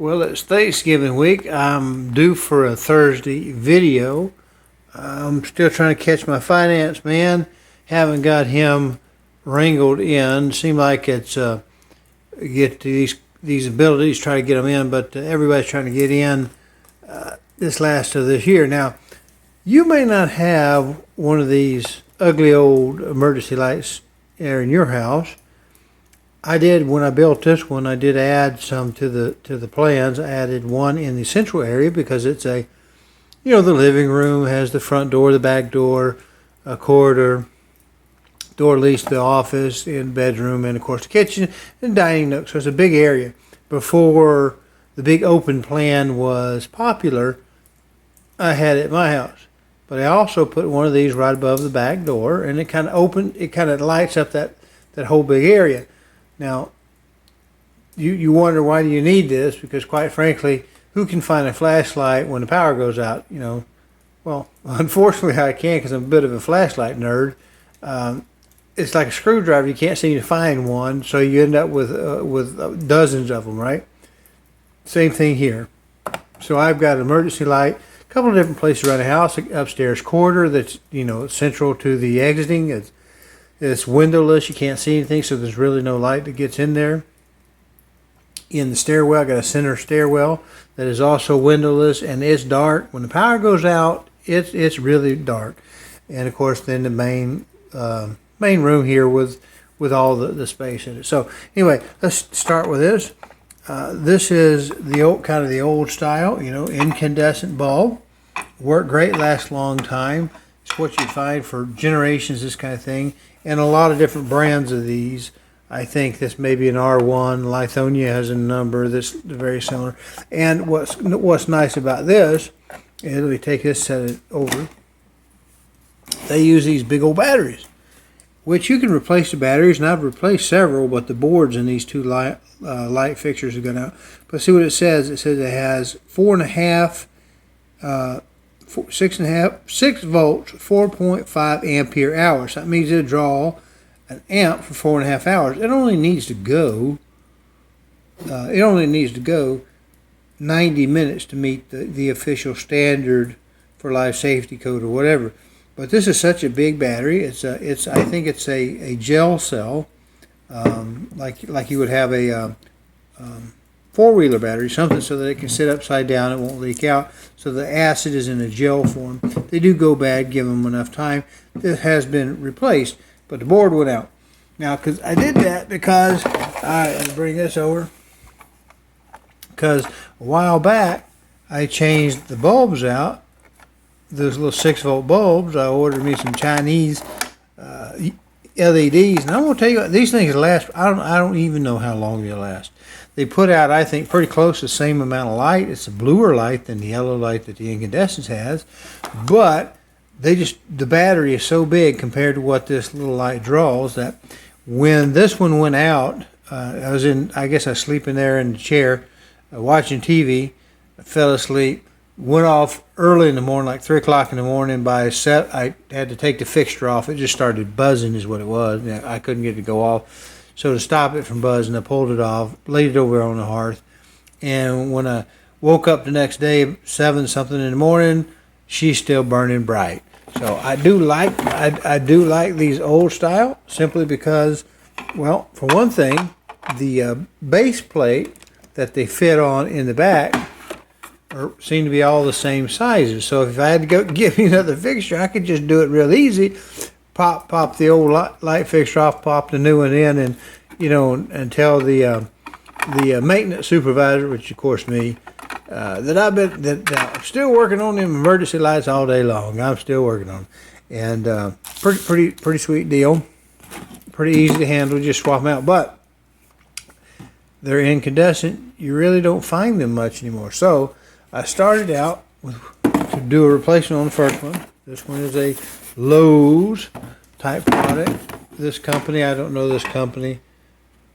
Well, it's Thanksgiving week. I'm due for a Thursday video. I'm still trying to catch my finance man. Haven't got him wrangled in. Seem like it's get these abilities, try to get them in, but everybody's trying to get in this last of this year. Now, you may not have one of these ugly old emergency lights there in your house. I did when I built this one. I did add some to the plans. I added one in the central area because it's the living room has the front door, the back door, a corridor, door leads to the office, and bedroom, and of course the kitchen and dining nook. So it's a big area. Before the big open plan was popular, I had it at my house. But I also put one of these right above the back door, and it kind of lights up that whole big area. Now, you wonder why do you need this? Because quite frankly, who can find a flashlight when the power goes out? Well, unfortunately I can because I'm a bit of a flashlight nerd. It's like a screwdriver. You can't seem to find one, so you end up with dozens of them, right? Same thing here. So I've got an emergency light, a couple of different places around the house. Upstairs corridor that's central to the exiting. It's windowless. You can't see anything, so there's really no light that gets in there. In the stairwell, I got a center stairwell that is also windowless, and it's dark. When the power goes out, it's really dark. And of course, then the main room here with all the space in it. So anyway, let's start with this. This is the old style, incandescent bulb. Work great, lasts a long time. It's what you find for generations, this kind of thing. And a lot of different brands of these. I think this may be an R1. Lithonia has a number that's very similar. And what's nice about this is, let me take this, set it over. They use these big old batteries, which you can replace the batteries, and I've replaced several, but the boards in these two light fixtures have gone out. But see what it says. It says it has 6 volts, 4.5 ampere hours. That means it'll draw an amp for 4.5 hours. It only needs to go 90 minutes to meet the official standard for life safety code or whatever. But this is such a big battery. I think it's a gel cell, like you would have a four-wheeler battery, something so that it can sit upside down, it won't leak out. So the acid is in a gel form. They do go bad, give them enough time. This has been replaced, but the board went out. Now, because I did that because I had to bring this over, because a while back I changed the bulbs out. Those little 6-volt bulbs. I ordered me some Chinese LEDs, and I'm gonna tell you what, these things last. I don't even know how long they'll last. They put out, I think, pretty close to the same amount of light. It's a bluer light than the yellow light that the incandescent has, but the battery is so big compared to what this little light draws that when this one went out, I guess I was sleeping there in the chair, watching TV, I fell asleep, went off early in the morning, like 3 o'clock in the morning. I had to take the fixture off. It just started buzzing is what it was. I couldn't get it to go off. So to stop it from buzzing, I pulled it off, laid it over on the hearth. And when I woke up the next day, 7 something in the morning, she's still burning bright. So I do like these old style, simply because, well, for one thing, the base plate that they fit on in the back seem to be all the same sizes. So if I had to go get me another fixture, I could just do it real easy. Pop the old light fixture off, pop the new one in, and and tell the maintenance supervisor, which of course me, that I'm still working on them emergency lights all day long. I'm still working on them, and pretty sweet deal, pretty easy to handle. Just swap them out, but they're incandescent. You really don't find them much anymore. So I started out to do a replacement on the first one. This one is a Lowe's type product. This company, I don't know this company.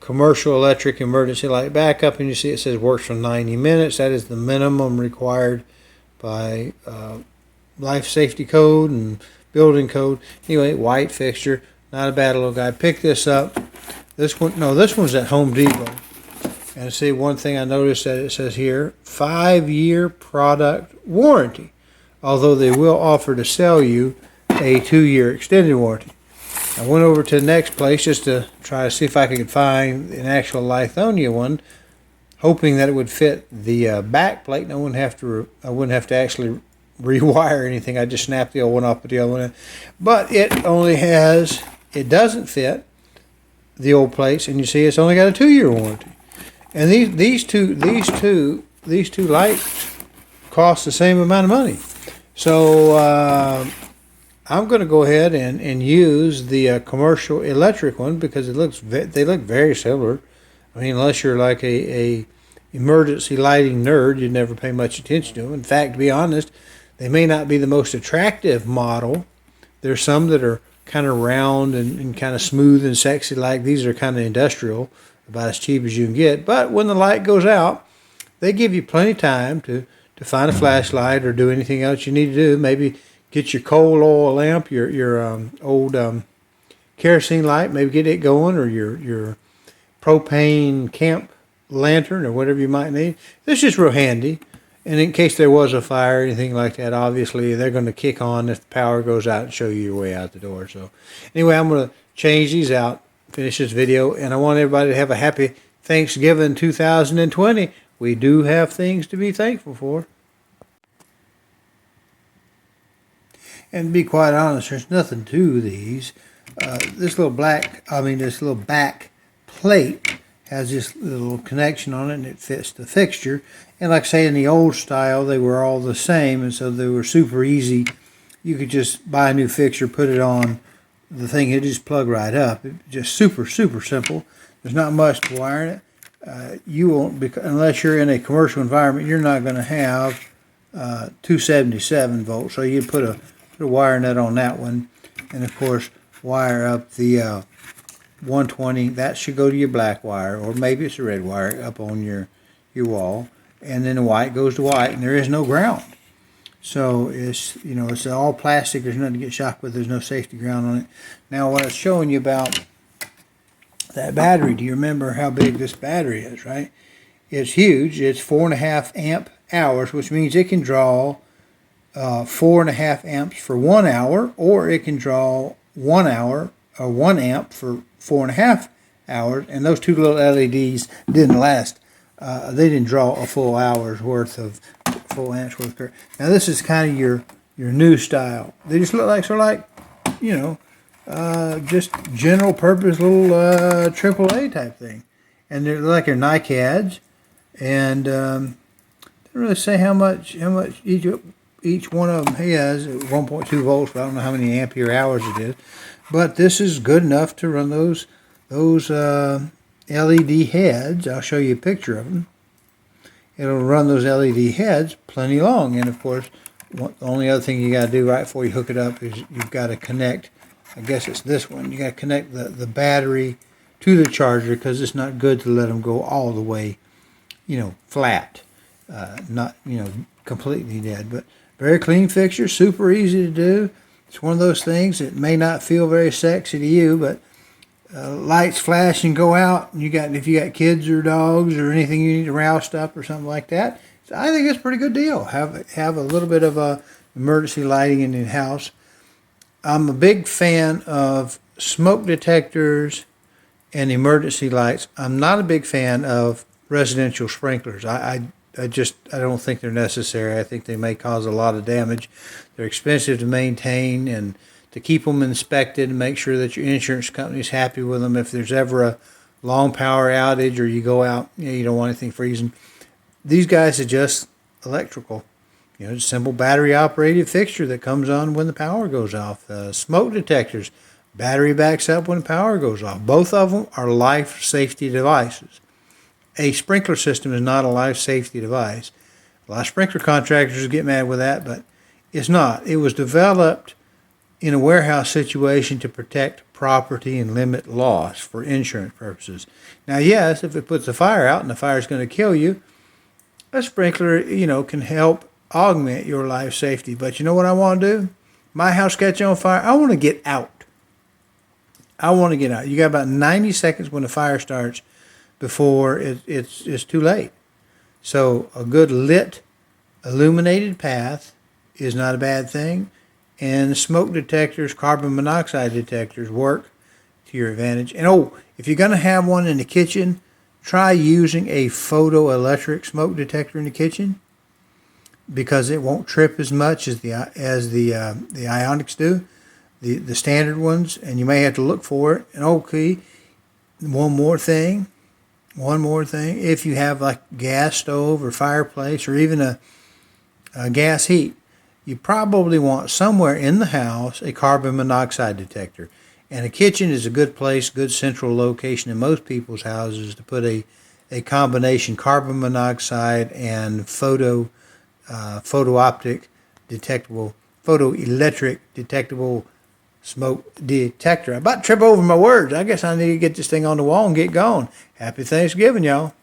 Commercial electric emergency light backup, and you see it says works for 90 minutes. That is the minimum required by life safety code and building code. Anyway, white fixture, not a bad little guy. Pick this up. This one's at Home Depot. And see, one thing I noticed that it says here, 5-year product warranty, although they will offer to sell you a 2-year extended warranty. I went over to the next place just to try to see if I could find an actual Lithonia one, hoping that it would fit the back plate, and I wouldn't have to actually rewire anything. I just snapped the old one off with the other one in. But it doesn't fit the old plates, and you see it's only got a 2-year warranty. And these two lights cost the same amount of money. So I'm going to go ahead and use the commercial electric one because they look very similar. I mean, unless you're like a emergency lighting nerd, you'd never pay much attention to them. In fact, to be honest, they may not be the most attractive model. There's some that are kind of round and kind of smooth and sexy like. These are kind of industrial, about as cheap as you can get. But when the light goes out, they give you plenty of time to find a flashlight or do anything else you need to do. Maybe get your coal oil lamp, your old kerosene light, maybe get it going, or your propane camp lantern or whatever you might need. This is real handy. And in case there was a fire or anything like that, obviously they're going to kick on if the power goes out and show you your way out the door. So anyway, I'm going to change these out, finish this video, and I want everybody to have a happy Thanksgiving 2020. We do have things to be thankful for. And to be quite honest, there's nothing to these. This little back plate has this little connection on it, and it fits the fixture. And like I say, in the old style, they were all the same, and so they were super easy. You could just buy a new fixture, put it on the thing, it just plug right up. It's just super, super simple. There's not much to wire in it. You won't, unless you're in a commercial environment, you're not going to have 277 volts. So you put a wire nut on that one, and of course wire up the 120. That should go to your black wire, or maybe it's a red wire up on your wall, and then the white goes to white, and there is no ground. So it's all plastic. There's nothing to get shocked with. There's no safety ground on it. Now, what I was showing you about that battery, do you remember how big this battery is, right? It's huge. It's 4.5 amp hours, which means it can draw 4.5 amps for 1 hour, or it can draw 1 hour or 1 amp for 4.5 hours. And those two little LEDs didn't last. They didn't draw a full hour's worth of full amps worth of current. Now this is kind of your new style. They just look like just general purpose little AAA type thing, and they're like they're NiCads, and they don't really say how much each one of them has. 1.2 volts, but I don't know how many ampere hours it is. But this is good enough to run those LED heads. I'll show you a picture of them. It'll run those LED heads plenty long, and of course, the only other thing you got to do right before you hook it up is you've got to connect. I guess it's this one. You got to connect the battery to the charger, because it's not good to let them go all the way, flat, not completely dead. But very clean fixture, super easy to do. It's one of those things that may not feel very sexy to you, but lights flash and go out, and if you got kids or dogs or anything you need to roust up or something like that, so I think it's a pretty good deal. Have a little bit of emergency lighting in the house. I'm a big fan of smoke detectors and emergency lights. I'm not a big fan of residential sprinklers. I don't think they're necessary. I think they may cause a lot of damage. They're expensive to maintain, and to keep them inspected and make sure that your insurance company is happy with them. If there's ever a long power outage or you go out, you don't want anything freezing. These guys are just electrical. A simple battery operated fixture that comes on when the power goes off. Smoke detectors, battery backs up when the power goes off. Both of them are life safety devices. A sprinkler system is not a life safety device. A lot of sprinkler contractors get mad with that, but it's not. It was developed in a warehouse situation to protect property and limit loss for insurance purposes. Now, yes, if it puts a fire out and the fire is going to kill you, a sprinkler, can help augment your life safety. But you know what I want to do? My house catch on fire. I want to get out. You got about 90 seconds when the fire starts before it's too late. So a good lit, illuminated path is not a bad thing. And smoke detectors, carbon monoxide detectors work to your advantage. And if you're going to have one in the kitchen, try using a photoelectric smoke detector in the kitchen, because it won't trip as much as the ionics do, the standard ones, and you may have to look for it. And okay, one more thing. If you have like gas stove or fireplace or even a gas heat, you probably want somewhere in the house a carbon monoxide detector. And a kitchen is a good place, good central location in most people's houses to put a combination carbon monoxide and photoelectric detectable smoke detector. I'm about to trip over my words. I guess I need to get this thing on the wall and get going. Happy Thanksgiving, y'all.